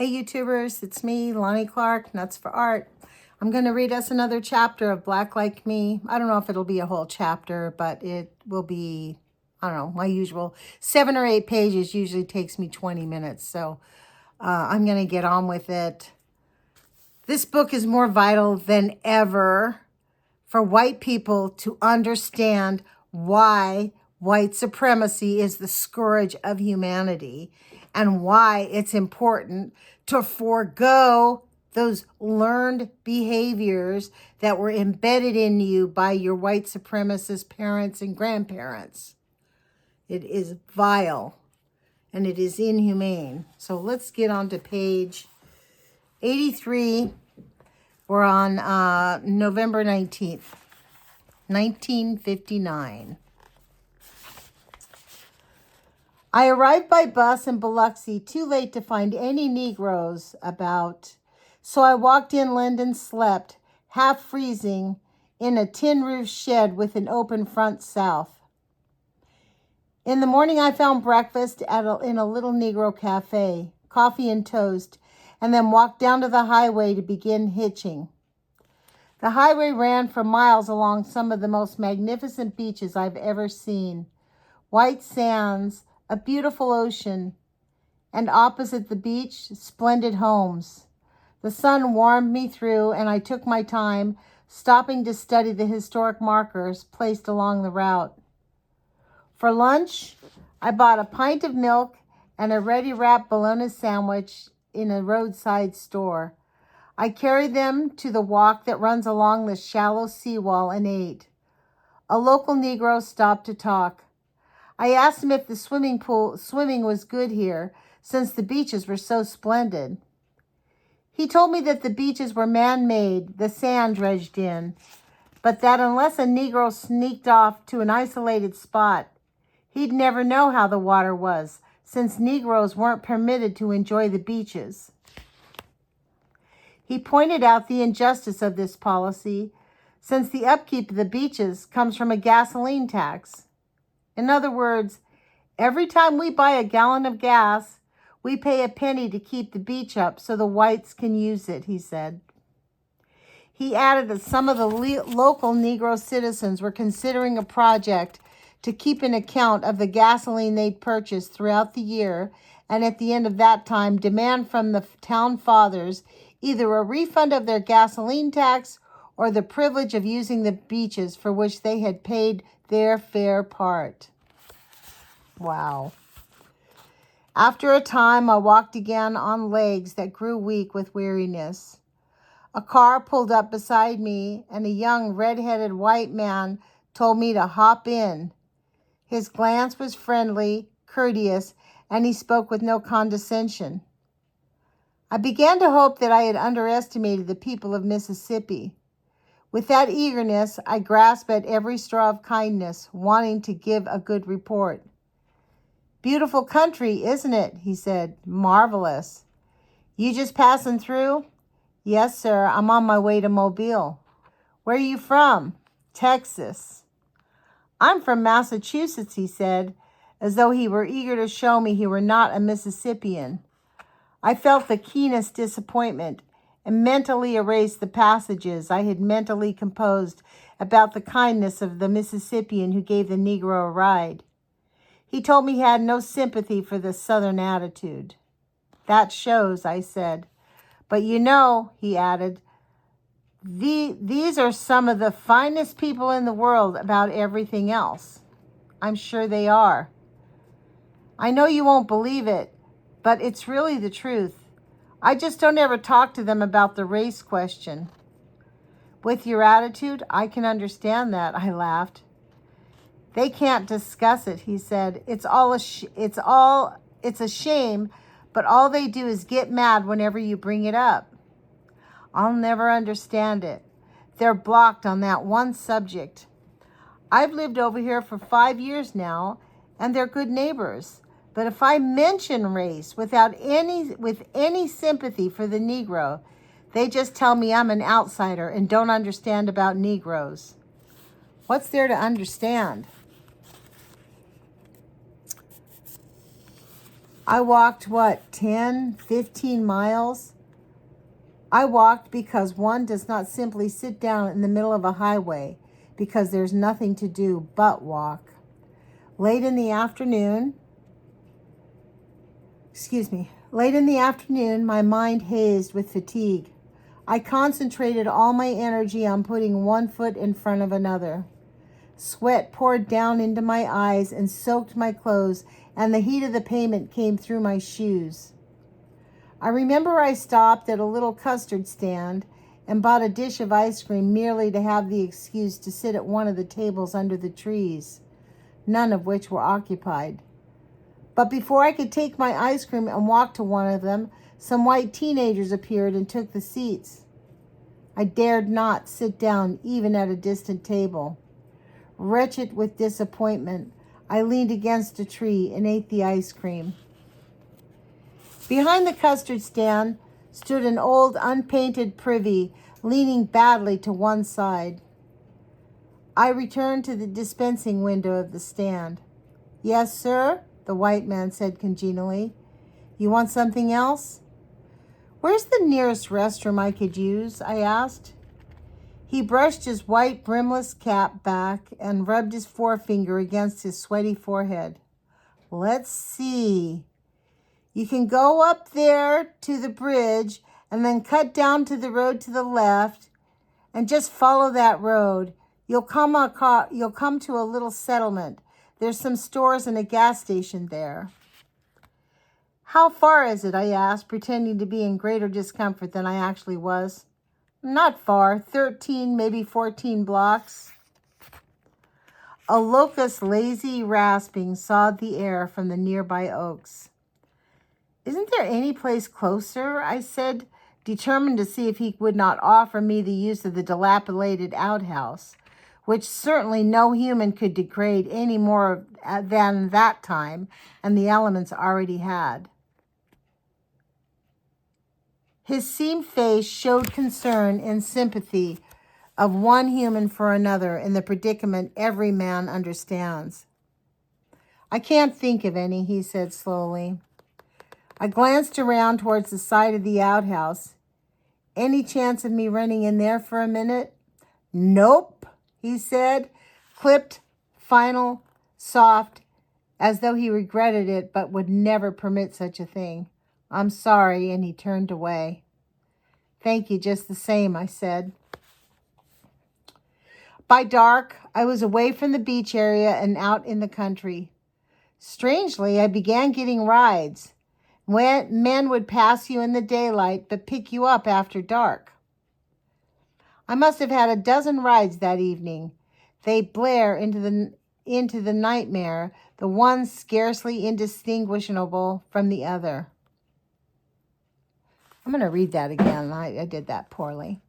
Hey YouTubers, it's me, Lonnie Clark, Nuts for Art. I'm going to read us another chapter of Black Like Me. I don't know if it'll be a whole chapter, but it will be, I don't know, my usual 7 or 8 pages usually takes me 20 minutes. So I'm going to get on with it. This book is more vital than ever for white people to understand why white supremacy is the scourge of humanity and why it's important to forego those learned behaviors that were embedded in you by your white supremacist parents and grandparents. It is vile and it is inhumane. So let's get on to page 83. We're on November 19th, 1959. I arrived by bus in Biloxi too late to find any Negroes about, so I walked inland and slept, half freezing, in a tin-roof shed with an open front south. In the morning I found breakfast in a little Negro cafe, coffee and toast, and then walked down to the highway to begin hitching. The highway ran for miles along some of the most magnificent beaches I've ever seen. White sands, a beautiful ocean, and opposite the beach, splendid homes. The sun warmed me through, and I took my time, stopping to study the historic markers placed along the route. For lunch, I bought a pint of milk and a ready-wrapped bologna sandwich in a roadside store. I carried them to the walk that runs along the shallow seawall and ate. A local Negro stopped to talk. I asked him if the swimming was good here, since the beaches were so splendid. He told me that the beaches were man-made, the sand dredged in, but that unless a Negro sneaked off to an isolated spot, he'd never know how the water was, since Negroes weren't permitted to enjoy the beaches. He pointed out the injustice of this policy, since the upkeep of the beaches comes from a gasoline tax. In other words, every time we buy a gallon of gas, we pay a penny to keep the beach up so the whites can use it, he said. He added that some of the local Negro citizens were considering a project to keep an account of the gasoline they'd purchased throughout the year, and at the end of that time, demand from the town fathers either a refund of their gasoline tax or the privilege of using the beaches for which they had paid their fair part. Wow. After a time, I walked again on legs that grew weak with weariness. A car pulled up beside me, and a young red-headed white man told me to hop in. His glance was friendly, courteous, and he spoke with no condescension. I began to hope that I had underestimated the people of Mississippi. With that eagerness, I grasped at every straw of kindness, wanting to give a good report. "Beautiful country, isn't it?" he said. "Marvelous. You just passing through?" "Yes, sir. I'm on my way to Mobile." "Where are you from?" "Texas." "I'm from Massachusetts," he said, as though he were eager to show me he were not a Mississippian. I felt the keenest disappointment and mentally erased the passages I had mentally composed about the kindness of the Mississippian who gave the Negro a ride. He told me he had no sympathy for the Southern attitude. "That shows," I said. "But you know," he added, these are some of the finest people in the world about everything else." "I'm sure they are." "I know you won't believe it, but it's really the truth. I just don't ever talk to them about the race question." "With your attitude, I can understand that," I laughed. "They can't discuss it," he said. It's a shame, but all they do is get mad whenever you bring it up." "I'll never understand it. They're blocked on that one subject. I've lived over here for 5 years now, and they're good neighbors. But if I mention race with any sympathy for the Negro, they just tell me I'm an outsider and don't understand about Negroes." What's there to understand? I walked, 10, 15 miles? I walked because one does not simply sit down in the middle of a highway because there's nothing to do but walk. Late in the afternoon, my mind hazed with fatigue. I concentrated all my energy on putting one foot in front of another. Sweat poured down into my eyes and soaked my clothes, and the heat of the pavement came through my shoes. I remember I stopped at a little custard stand and bought a dish of ice cream merely to have the excuse to sit at one of the tables under the trees, none of which were occupied. But before I could take my ice cream and walk to one of them, some white teenagers appeared and took the seats. I dared not sit down even at a distant table. Wretched with disappointment, I leaned against a tree and ate the ice cream. Behind the custard stand stood an old unpainted privy, leaning badly to one side. I returned to the dispensing window of the stand. "Yes, sir," the white man said congenially. "You want something else?" "Where's the nearest restroom I could use?" I asked. He brushed his white brimless cap back and rubbed his forefinger against his sweaty forehead. "Let's see. You can go up there to the bridge and then cut down to the road to the left and just follow that road. You'll come to a little settlement. There's some stores and a gas station there." "How far is it?" I asked, pretending to be in greater discomfort than I actually was. "Not far, 13, maybe 14 blocks. A locust's lazy rasping sawed the air from the nearby oaks. "Isn't there any place closer?" I said, determined to see if he would not offer me the use of the dilapidated outhouse, which certainly no human could degrade any more than that time, and the elements already had. His seamed face showed concern and sympathy of one human for another in the predicament every man understands. "I can't think of any," he said slowly. I glanced around towards the side of the outhouse. "Any chance of me running in there for a minute?" "Nope," he said, clipped, final, soft, as though he regretted it but would never permit such a thing. "I'm sorry," and he turned away. "Thank you just the same," I said. By dark, I was away from the beach area and out in the country. Strangely, I began getting rides. Men would pass you in the daylight but pick you up after dark. I must have had a dozen rides that evening. They blare into the nightmare, the one scarcely indistinguishable from the other. I'm going to read that again. I did that poorly.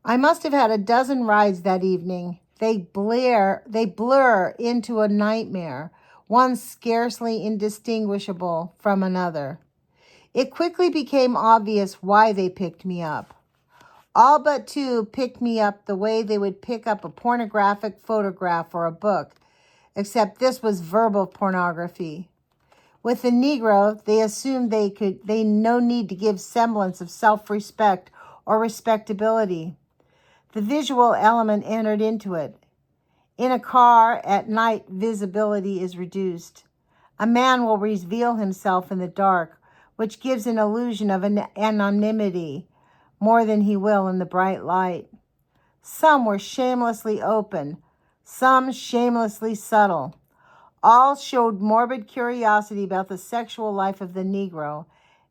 I must have had a dozen rides that evening. They blur into a nightmare, one scarcely indistinguishable from another. It quickly became obvious why they picked me up. All but two picked me up the way they would pick up a pornographic photograph or a book, except this was verbal pornography. With the Negro, they assumed they no need to give semblance of self-respect or respectability. The visual element entered into it. In a car, at night, visibility is reduced. A man will reveal himself in the dark, which gives an illusion of anonymity more than he will in the bright light. Some were shamelessly open, some shamelessly subtle. All showed morbid curiosity about the sexual life of the Negro,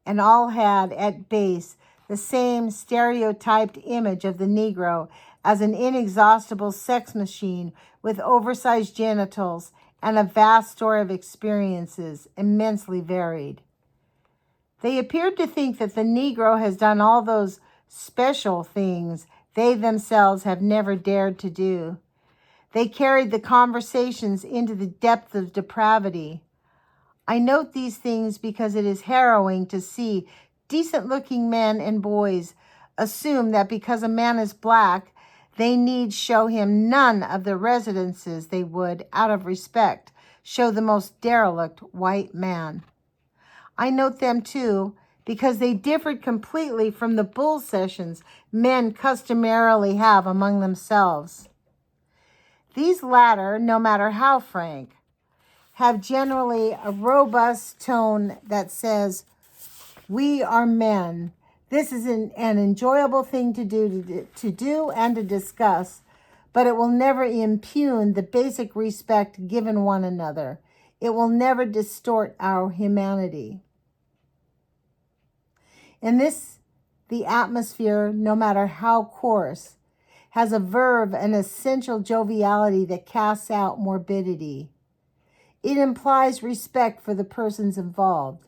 and all had, at base, the same stereotyped image of the Negro as an inexhaustible sex machine with oversized genitals and a vast store of experiences, immensely varied. They appeared to think that the Negro has done all those special things they themselves have never dared to do. They carried the conversations into the depth of depravity. I note these things because it is harrowing to see decent-looking men and boys assume that because a man is black, they need show him none of the residences they would, out of respect, show the most derelict white man. I note them too because they differed completely from the bull sessions men customarily have among themselves. These latter, no matter how frank, have generally a robust tone that says, "We are men. This is an enjoyable thing to do and to discuss, but it will never impugn the basic respect given one another. It will never distort our humanity." In this, the atmosphere, no matter how coarse, has a verve and essential joviality that casts out morbidity. It implies respect for the persons involved.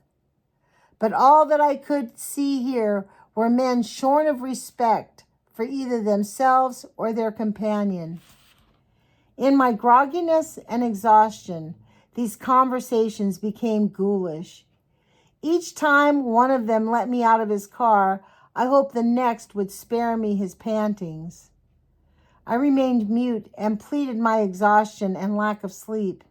But all that I could see here were men shorn of respect for either themselves or their companion. In my grogginess and exhaustion, these conversations became ghoulish. Each time one of them let me out of his car, I hoped the next would spare me his pantings. I remained mute and pleaded my exhaustion and lack of sleep.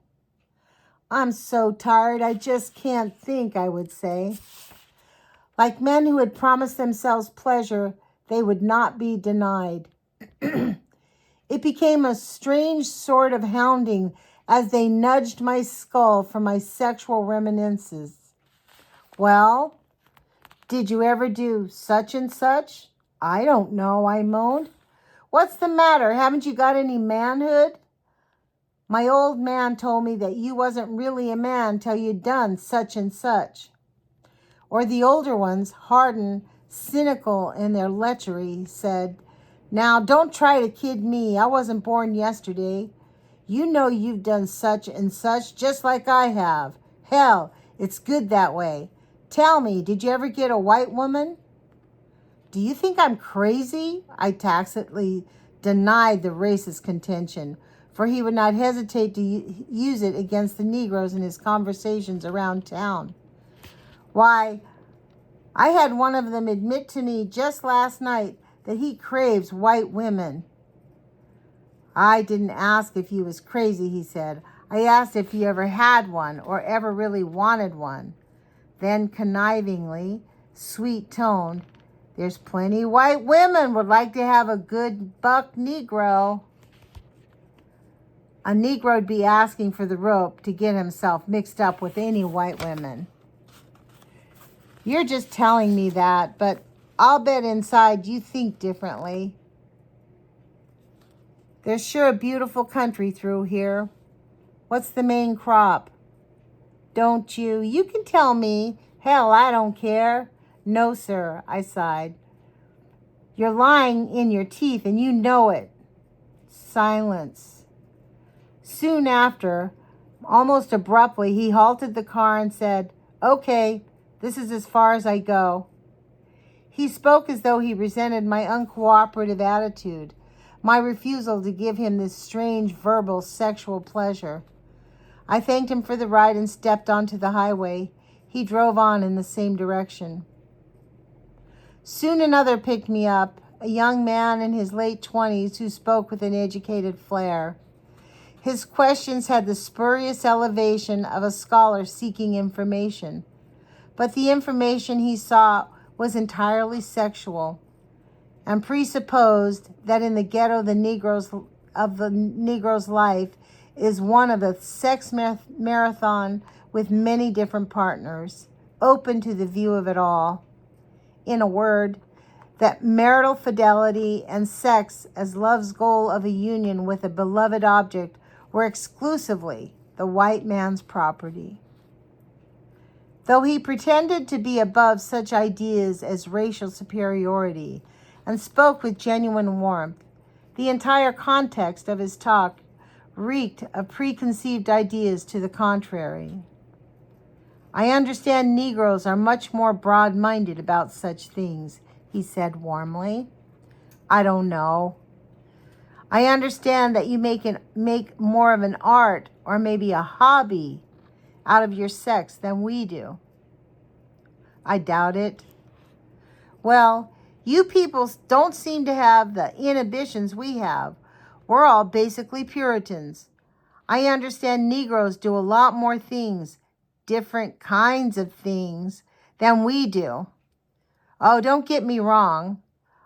"I'm so tired, I just can't think," I would say. Like men who had promised themselves pleasure, they would not be denied. It became a strange sort of hounding as they nudged my skull for my sexual reminiscences. "Well, did you ever do such and such?" "I don't know," I moaned. "What's the matter? Haven't you got any manhood?" "My old man told me that you wasn't really a man till you'd done such and such." Or the older ones, hardened, cynical in their lechery, said, "Now don't try to kid me. I wasn't born yesterday. You know you've done such and such just like I have. Hell, it's good that way. Tell me, did you ever get a white woman?" "Do you think I'm crazy?" I tacitly denied the racist contention, for he would not hesitate to use it against the Negroes in his conversations around town. "Why, I had one of them admit to me just last night that he craves white women." "I didn't ask if he was crazy," he said. "I asked if he ever had one or ever really wanted one." Then connivingly, sweet-toned, "There's plenty white women would like to have a good buck Negro." A Negro'd be asking for the rope to get himself mixed up with any white women. "You're just telling me that, but I'll bet inside you think differently. There's sure a beautiful country through here. What's the main crop?" "Don't you? You can tell me. Hell, I don't care." "No, sir," I sighed. "You're lying in your teeth and you know it." Silence. Soon after, almost abruptly, he halted the car and said, "Okay, this is as far as I go." He spoke as though he resented my uncooperative attitude, my refusal to give him this strange verbal sexual pleasure. I thanked him for the ride and stepped onto the highway. He drove on in the same direction. Soon another picked me up, a young man in his late 20s who spoke with an educated flair. His questions had the spurious elevation of a scholar seeking information, but the information he sought was entirely sexual and presupposed that in the ghetto the Negro's life is one of a sex marathon with many different partners, open to the view of it all. In a word, that marital fidelity and sex as love's goal of a union with a beloved object were exclusively the white man's property. Though he pretended to be above such ideas as racial superiority and spoke with genuine warmth, the entire context of his talk reeked of preconceived ideas to the contrary. "I understand Negroes are much more broad-minded about such things," he said warmly. "I don't know. I understand that you make more of an art or maybe a hobby out of your sex than we do." "I doubt it." "Well, you people don't seem to have the inhibitions we have. We're all basically Puritans. I understand Negroes do a lot more things, different kinds of things than we do. Oh, don't get me wrong.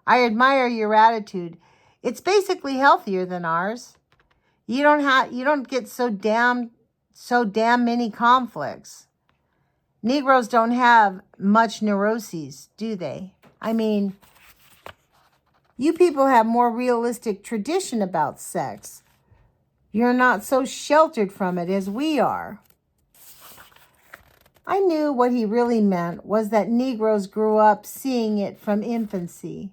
I admire your attitude. It's basically healthier than ours. You don't get so damn many conflicts. Negroes don't have much neuroses, do they? I mean, you people have more realistic tradition about sex. You're not so sheltered from it as we are. I knew what he really meant was that Negroes grew up seeing it from infancy.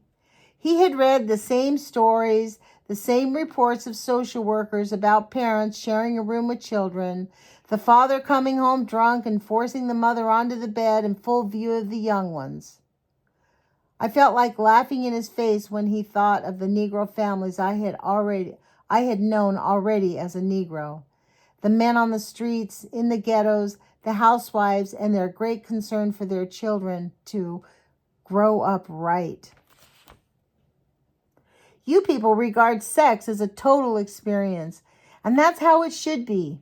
He had read the same stories, the same reports of social workers about parents sharing a room with children, the father coming home drunk and forcing the mother onto the bed in full view of the young ones. I felt like laughing in his face when he thought of the Negro families I had known already as a Negro. The men on the streets, in the ghettos, the housewives, and their great concern for their children to grow up right. You people regard sex as a total experience, and that's how it should be.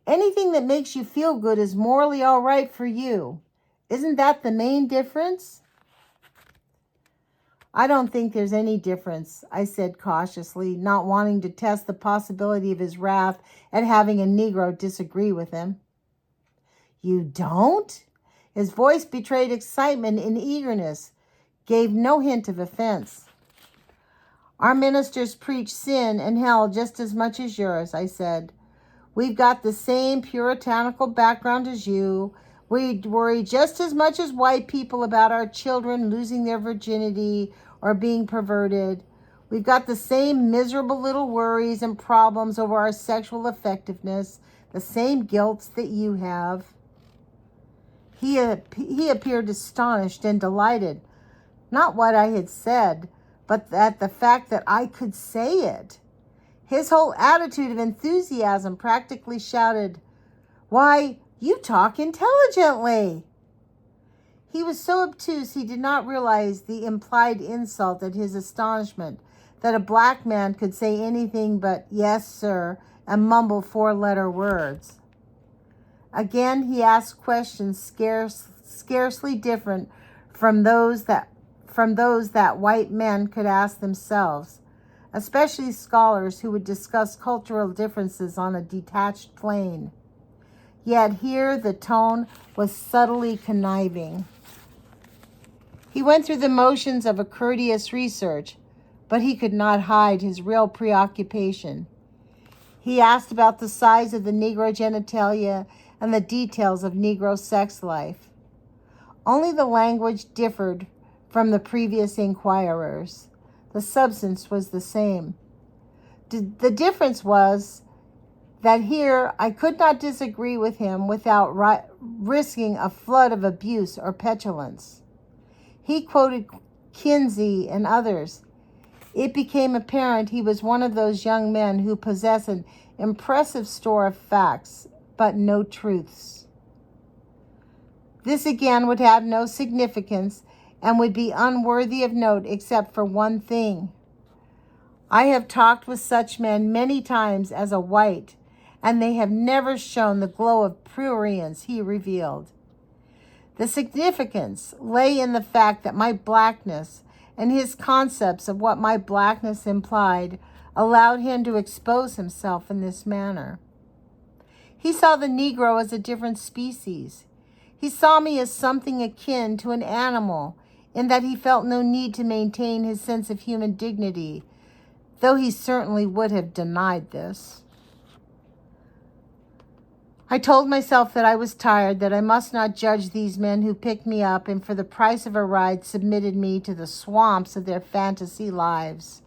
Anything that makes you feel good is morally all right for you. Isn't that the main difference? I don't think there's any difference, I said cautiously, not wanting to test the possibility of his wrath at having a Negro disagree with him. You don't? His voice betrayed excitement and eagerness, gave no hint of offense. Our ministers preach sin and hell just as much as yours, I said. We've got the same puritanical background as you. We worry just as much as white people about our children losing their virginity or being perverted. We've got the same miserable little worries and problems over our sexual effectiveness, the same guilt that you have. He appeared astonished and delighted, not what I had said, but at the fact that I could say it. His whole attitude of enthusiasm practically shouted, "Why, you talk intelligently." He was so obtuse he did not realize the implied insult at his astonishment that a black man could say anything but "yes, sir," and mumble four-letter words. Again, he asked questions scarcely different from those that white men could ask themselves, especially scholars who would discuss cultural differences on a detached plane. Yet here the tone was subtly conniving. He went through the motions of a courteous research, but he could not hide his real preoccupation. He asked about the size of the Negro genitalia and the details of Negro sex life. Only the language differed from the previous inquirers. The substance was the same. The difference was that here I could not disagree with him without risking a flood of abuse or petulance. He quoted Kinsey and others. It became apparent he was one of those young men who possess an impressive store of facts, but no truths. This again would have no significance and would be unworthy of note except for one thing. I have talked with such men many times as a white, and they have never shown the glow of prurience he revealed. The significance lay in the fact that my blackness and his concepts of what my blackness implied allowed him to expose himself in this manner. He saw the Negro as a different species. He saw me as something akin to an animal, in that he felt no need to maintain his sense of human dignity, though he certainly would have denied this. I told myself that I was tired, that I must not judge these men who picked me up and for the price of a ride submitted me to the swamps of their fantasy lives.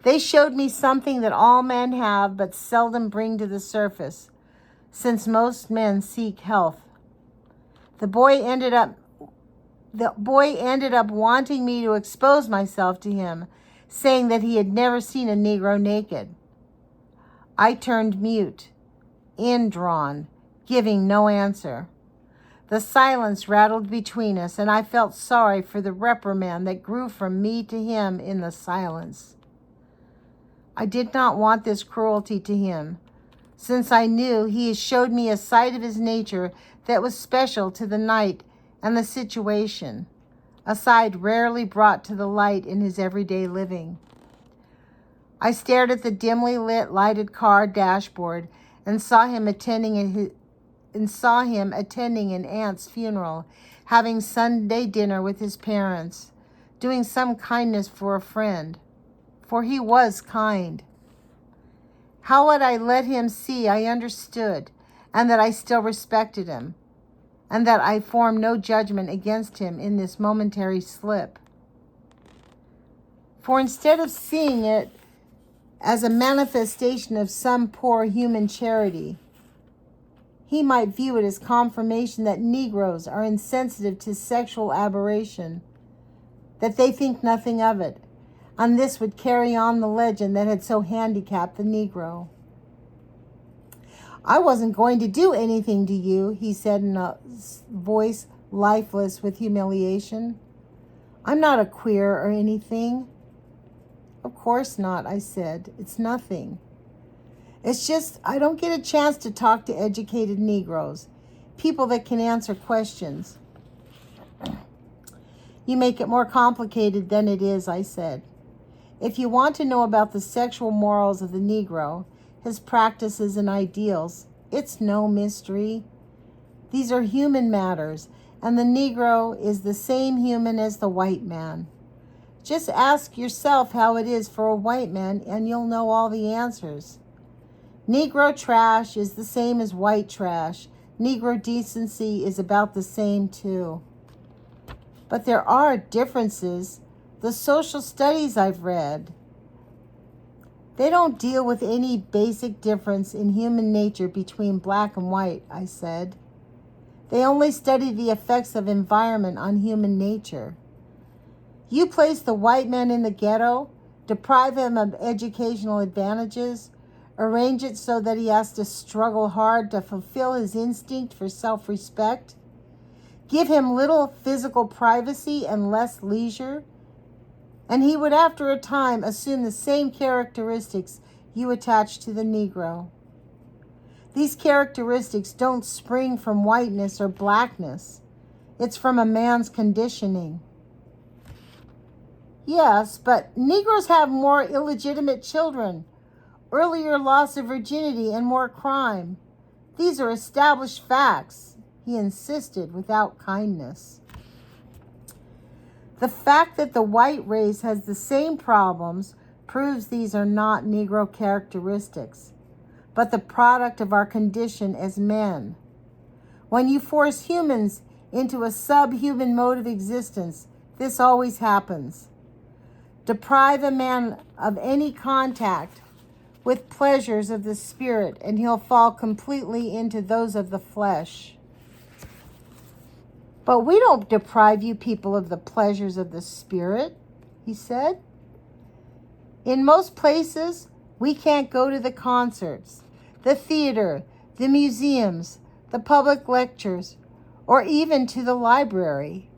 They showed me something that all men have but seldom bring to the surface, since most men seek health. The boy ended up wanting me to expose myself to him, saying that he had never seen a Negro naked. I turned mute, indrawn, giving no answer. The silence rattled between us, and I felt sorry for the reprimand that grew from me to him in the silence. I did not want this cruelty to him, Since I knew, he has showed me a side of his nature that was special to the night and the situation, a side rarely brought to the light in his everyday living. I stared at the dimly lit, lighted car dashboard and saw him attending an aunt's funeral, having Sunday dinner with his parents, doing some kindness for a friend, for he was kind. How would I let him see I understood, and that I still respected him, and that I formed no judgment against him in this momentary slip? For instead of seeing it as a manifestation of some poor human charity, he might view it as confirmation that Negroes are insensitive to sexual aberration, that they think nothing of it, and this would carry on the legend that had so handicapped the Negro. I wasn't going to do anything to you, he said in a voice lifeless with humiliation. I'm not a queer or anything. Of course not, I said. It's nothing. It's just I don't get a chance to talk to educated Negroes, people that can answer questions. You make it more complicated than it is, I said. If you want to know about the sexual morals of the Negro, his practices and ideals, it's no mystery. These are human matters, and the Negro is the same human as the white man. Just ask yourself how it is for a white man, and you'll know all the answers. Negro trash is the same as white trash. Negro decency is about the same too. But there are differences. The social studies I've read, they don't deal with any basic difference in human nature between black and white, I said. They only study the effects of environment on human nature. You place the white man in the ghetto, deprive him of educational advantages, arrange it so that he has to struggle hard to fulfill his instinct for self-respect, give him little physical privacy and less leisure, and he would after a time assume the same characteristics you attach to the Negro. These characteristics don't spring from whiteness or blackness. It's from a man's conditioning. Yes, but Negroes have more illegitimate children, earlier loss of virginity, and more crime. These are established facts, he insisted without kindness. The fact that the white race has the same problems proves these are not Negro characteristics, but the product of our condition as men. When you force humans into a subhuman mode of existence, this always happens. Deprive a man of any contact with pleasures of the spirit, and he'll fall completely into those of the flesh. But we don't deprive you people of the pleasures of the spirit, he said. In most places, we can't go to the concerts, the theater, the museums, the public lectures, or even to the library.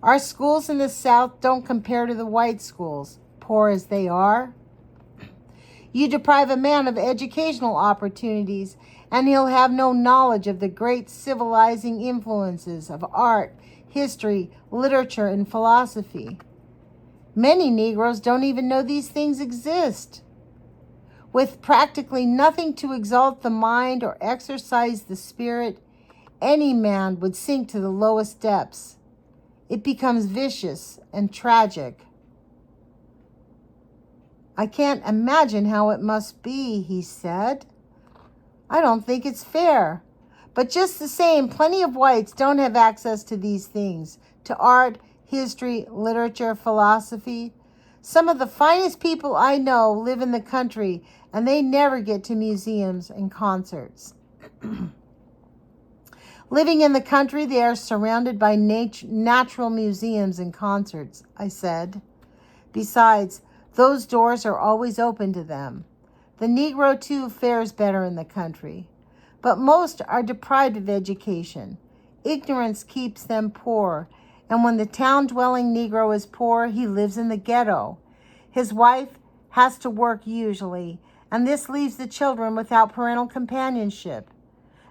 Our schools in the South don't compare to the white schools, poor as they are. You deprive a man of educational opportunities, and he'll have no knowledge of the great civilizing influences of art, history, literature, and philosophy. Many Negroes don't even know these things exist. With practically nothing to exalt the mind or exercise the spirit, any man would sink to the lowest depths. It becomes vicious and tragic. I can't imagine how it must be, he said. I don't think it's fair. But just the same, plenty of whites don't have access to these things, to art, history, literature, philosophy. Some of the finest people I know live in the country, and they never get to museums and concerts. Living in the country, they are surrounded by natural museums and concerts, I said. Besides, those doors are always open to them. The Negro, too, fares better in the country. But most are deprived of education. Ignorance keeps them poor, and when the town-dwelling Negro is poor, he lives in the ghetto. His wife has to work usually, and this leaves the children without parental companionship.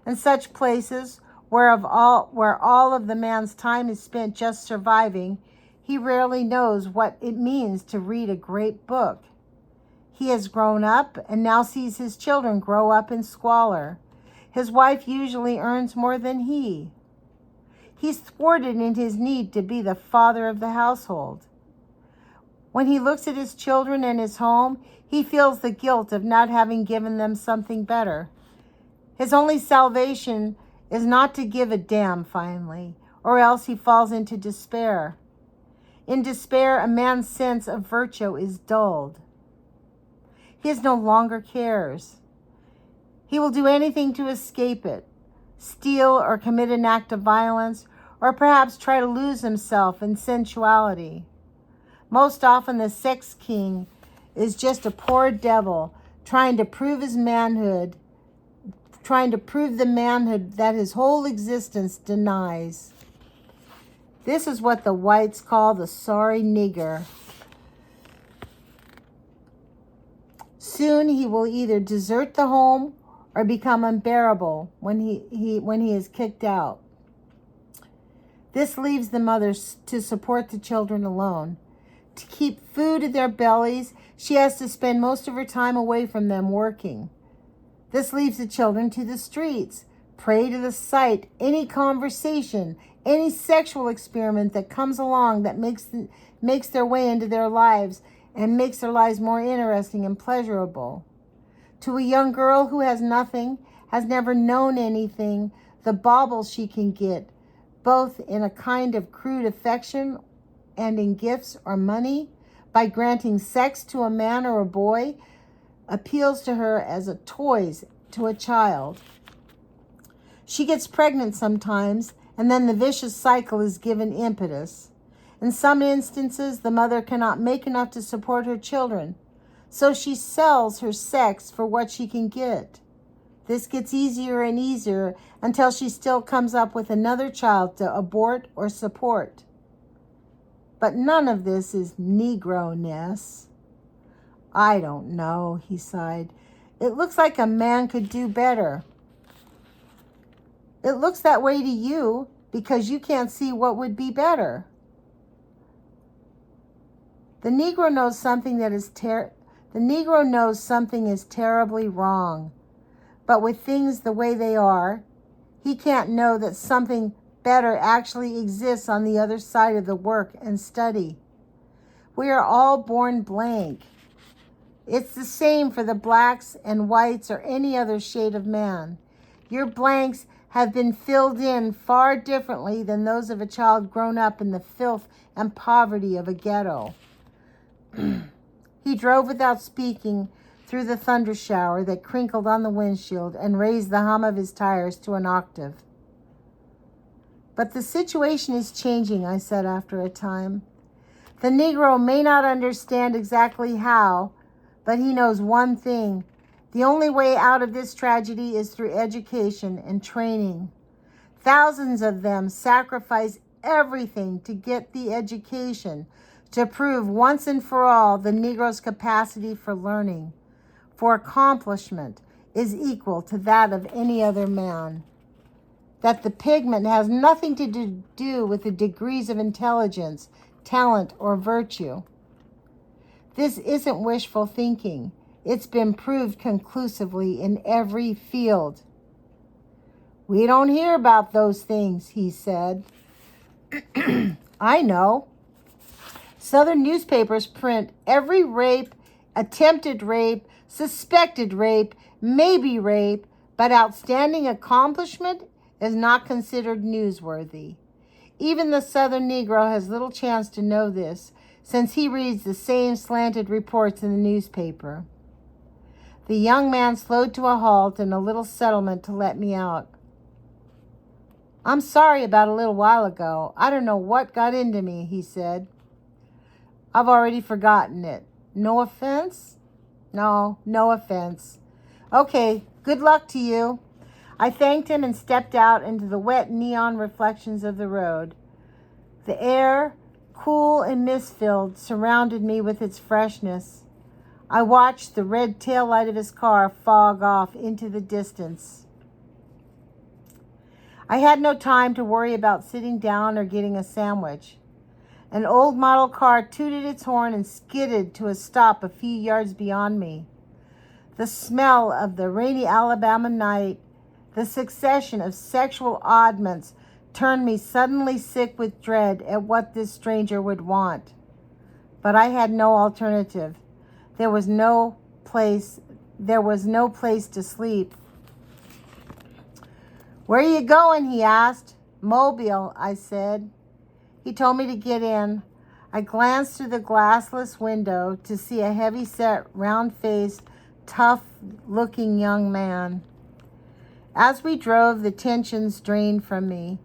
In such places where all of the man's time is spent just surviving, he rarely knows what it means to read a great book. He has grown up and now sees his children grow up in squalor. His wife usually earns more than he. He's thwarted in his need to be the father of the household. When he looks at his children and his home, he feels the guilt of not having given them something better. His only salvation is not to give a damn finally, or else he falls into despair. In despair, a man's sense of virtue is dulled. He no longer cares. He will do anything to escape it, steal or commit an act of violence, or perhaps try to lose himself in sensuality. Most often the sex king is just a poor devil trying to prove the manhood that his whole existence denies. This is what the whites call the sorry nigger. Soon he will either desert the home or become unbearable when he is kicked out. This leaves the mothers to support the children alone. To keep food in their bellies, she has to spend most of her time away from them working. This leaves the children to the streets, prey to the sight, any conversation, any sexual experiment that comes along that makes their way into their lives and makes their lives more interesting and pleasurable. To a young girl who has nothing, has never known anything, the baubles she can get, both in a kind of crude affection and in gifts or money, by granting sex to a man or a boy, appeals to her as a toys to a child. She gets pregnant sometimes, and then the vicious cycle is given impetus. In some instances, the mother cannot make enough to support her children, so she sells her sex for what she can get. This gets easier and easier until she still comes up with another child to abort or support. But none of this is Negro-ness. I don't know, he sighed. It looks like a man could do better. It looks that way to you because you can't see what would be better. The Negro knows something is terribly wrong. But with things the way they are, he can't know that something better actually exists on the other side of the work and study. We are all born blank. It's the same for the blacks and whites or any other shade of man. Your blanks have been filled in far differently than those of a child grown up in the filth and poverty of a ghetto. He drove without speaking through the thunder shower that crinkled on the windshield and raised the hum of his tires to an octave. But the situation is changing, I said after a time. The Negro may not understand exactly how, but he knows one thing. The only way out of this tragedy is through education and training. Thousands of them sacrifice everything to get the education, to prove once and for all the Negro's capacity for learning, for accomplishment, is equal to that of any other man. That the pigment has nothing to do with the degrees of intelligence, talent, or virtue. This isn't wishful thinking. It's been proved conclusively in every field. We don't hear about those things, he said. I know. Southern newspapers print every rape, attempted rape, suspected rape, maybe rape, but outstanding accomplishment is not considered newsworthy. Even the Southern Negro has little chance to know this, since he reads the same slanted reports in the newspaper. The young man slowed to a halt in a little settlement to let me out. I'm sorry about a little while ago. I don't know what got into me, he said. I've already forgotten it. No offense? No offense. Okay, good luck to you. I thanked him and stepped out into the wet neon reflections of the road. The air, cool and mist-filled, surrounded me with its freshness. I watched the red taillight of his car fog off into the distance. I had no time to worry about sitting down or getting a sandwich. An old model car tooted its horn and skidded to a stop a few yards beyond me. The smell of the rainy Alabama night, the succession of sexual oddments, turned me suddenly sick with dread at what this stranger would want. But I had no alternative. There was no place to sleep. "Where are you going?" he asked. "Mobile," I said. He told me to get in. I glanced through the glassless window to see a heavy-set, round-faced, tough-looking young man. As we drove, the tensions drained from me.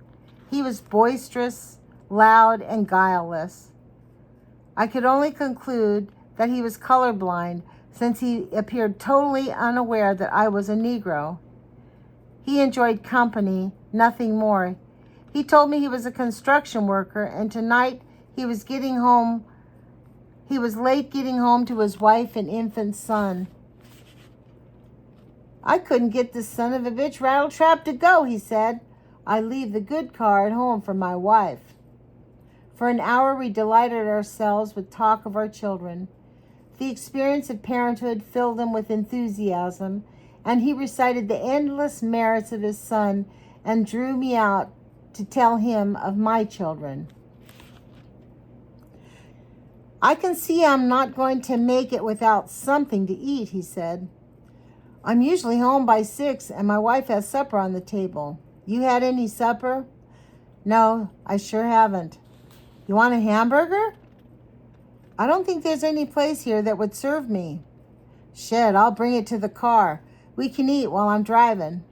He was boisterous, loud, and guileless. I could only conclude that he was colorblind, since he appeared totally unaware that I was a Negro. He enjoyed company, nothing more. He told me he was a construction worker, and tonight he was late getting home to his wife and infant son. "I couldn't get this son of a bitch rattletrap to go," he said. "I leave the good car at home for my wife." For an hour we delighted ourselves with talk of our children. The experience of parenthood filled him with enthusiasm, and he recited the endless merits of his son and drew me out to tell him of my children. "I can see I'm not going to make it without something to eat," he said. "I'm usually home by 6, and my wife has supper on the table. You had any supper?" "No, I sure haven't." "You want a hamburger?" "I don't think there's any place here that would serve me." "Shit, I'll bring it to the car. We can eat while I'm driving."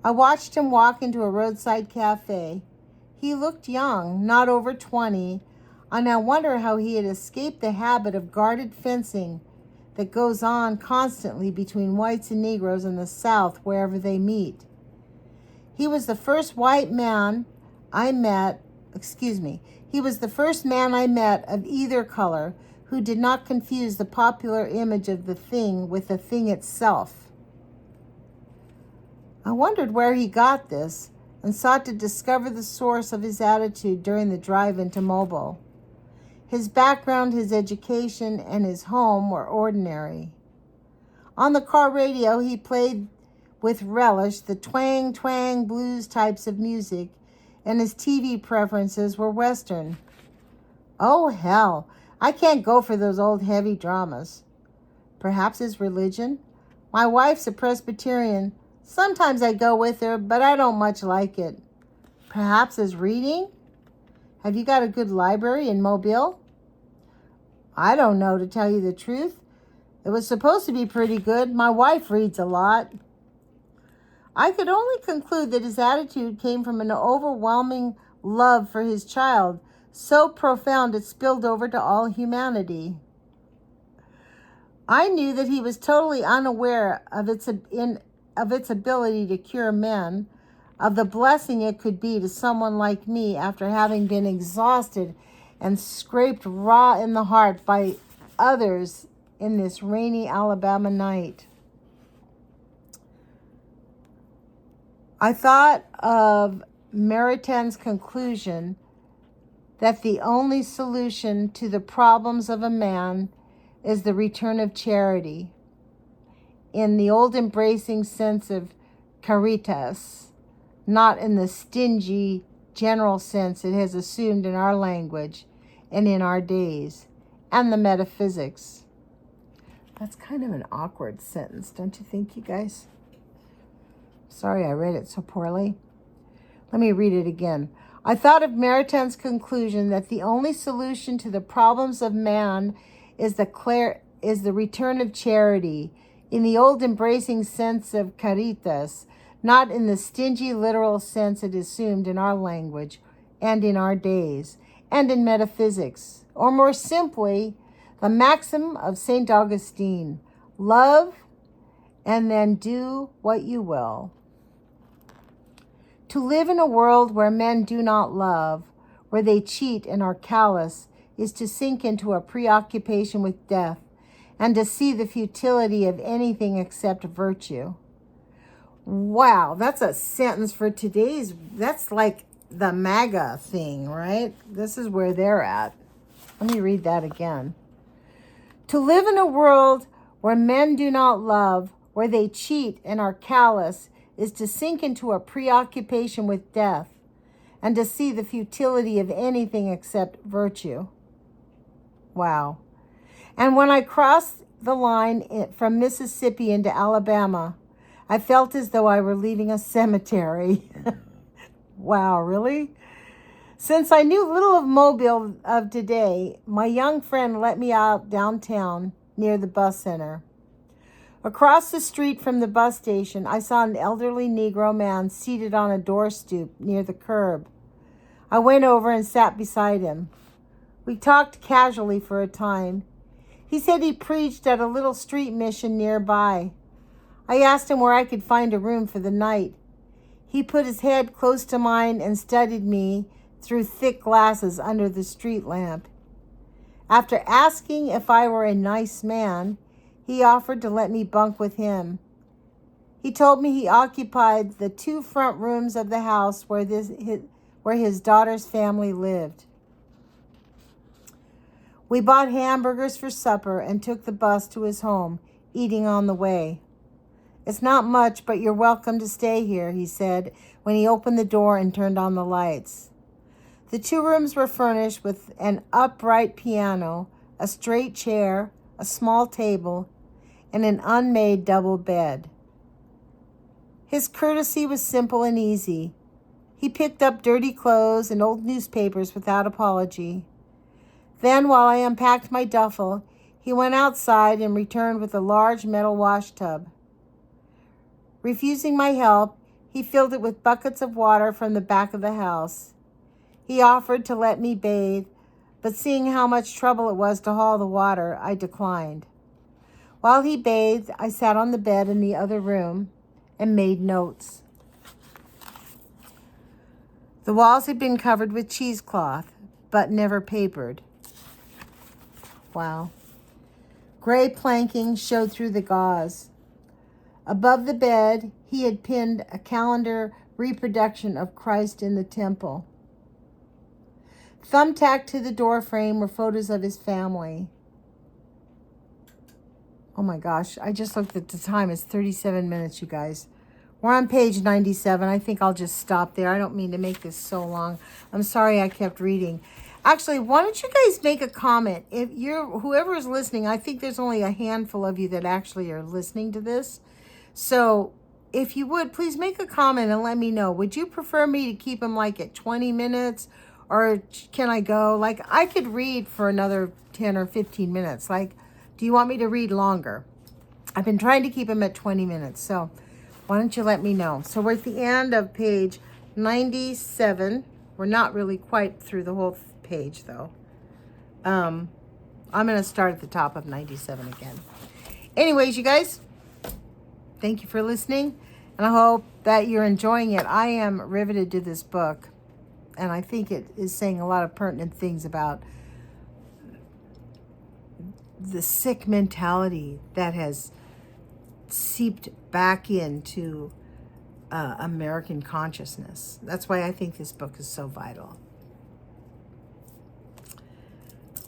I watched him walk into a roadside cafe. He looked young, not over 20, and I wonder how he had escaped the habit of guarded fencing that goes on constantly between whites and Negroes in the South wherever they meet. He was the first man I met of either color who did not confuse the popular image of the thing with the thing itself. I wondered where he got this and sought to discover the source of his attitude during the drive into Mobile. His background, his education, and his home were ordinary. On the car radio, he played with relish the twang blues types of music, and his TV preferences were Western. "Oh, hell, I can't go for those old heavy dramas." "Perhaps his religion? My wife's a Presbyterian. Sometimes I go with her, but I don't much like it." "Perhaps his reading? Have you got a good library in Mobile?" "I don't know, to tell you the truth. It was supposed to be pretty good. My wife reads a lot." I could only conclude that his attitude came from an overwhelming love for his child, so profound it spilled over to all humanity. I knew that he was totally unaware of its ability to cure men, of the blessing it could be to someone like me after having been exhausted and scraped raw in the heart by others in this rainy Alabama night. I thought of Maritain conclusion that the only solution to the problems of a man is the return of charity, in the old embracing sense of caritas, not in the stingy general sense it has assumed in our language and in our days, and the metaphysics. That's kind of an awkward sentence, don't you think, you guys? Sorry I read it so poorly. Let me read it again. I thought of Maritain's conclusion that the only solution to the problems of man is the return of charity, in the old embracing sense of caritas, not in the stingy literal sense it assumed in our language and in our days, and in metaphysics, or more simply, the maxim of St. Augustine, love and then do what you will. To live in a world where men do not love, where they cheat and are callous, is to sink into a preoccupation with death and to see the futility of anything except virtue. Wow, that's a sentence for today's, that's like the MAGA thing, right? This is where they're at. Let me read that again. To live in a world where men do not love, where they cheat and are callous, is to sink into a preoccupation with death and to see the futility of anything except virtue. Wow. And when I crossed the line from Mississippi into Alabama, I felt as though I were leaving a cemetery. Wow, really? Since I knew little of Mobile of today, my young friend let me out downtown near the bus center. Across the street from the bus station, I saw an elderly Negro man seated on a door stoop near the curb. I went over and sat beside him. We talked casually for a time. He said he preached at a little street mission nearby. I asked him where I could find a room for the night. He put his head close to mine and studied me through thick glasses under the street lamp. After asking if I were a nice man, he offered to let me bunk with him. He told me he occupied the 2 front rooms of the house where his daughter's family lived. We bought hamburgers for supper and took the bus to his home, eating on the way. It's not much, but you're welcome to stay here, he said when he opened the door and turned on the lights. The 2 rooms were furnished with an upright piano, a straight chair, a small table, and an unmade double bed. His courtesy was simple and easy. He picked up dirty clothes and old newspapers without apology. Then, while I unpacked my duffel, he went outside and returned with a large metal washtub. Refusing my help, he filled it with buckets of water from the back of the house. He offered to let me bathe, but seeing how much trouble it was to haul the water, I declined. While he bathed, I sat on the bed in the other room and made notes. The walls had been covered with cheesecloth, but never papered. Wow. Gray planking showed through the gauze. Above the bed, he had pinned a calendar reproduction of Christ in the temple. Thumbtacked to the door frame were photos of his family. Oh my gosh, I just looked at the time. It's 37 minutes, you guys. We're on page 97. I think I'll just stop there. I don't mean to make this so long. I'm sorry I kept reading. Actually, why don't you guys make a comment? If whoever is listening, I think there's only a handful of you that actually are listening to this. So if you would, please make a comment and let me know. Would you prefer me to keep them like at 20 minutes? Or can I go? Like, I could read for another 10 or 15 minutes. Like, do you want me to read longer? I've been trying to keep them at 20 minutes. So why don't you let me know? So we're at the end of page 97. We're not really quite through the whole page, though. I'm going to start at the top of 97 again. Anyways, you guys, thank you for listening, and I hope that you're enjoying it. I am riveted to this book, and I think it is saying a lot of pertinent things about the sick mentality that has seeped back into American consciousness. That's why I think this book is so vital.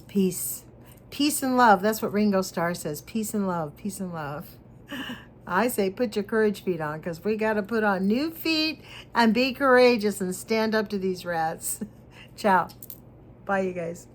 Peace. Peace and love. That's what Ringo Starr says. Peace and love. Peace and love. I say put your courage feet on, because we got to put on new feet and be courageous and stand up to these rats. Ciao. Bye, you guys.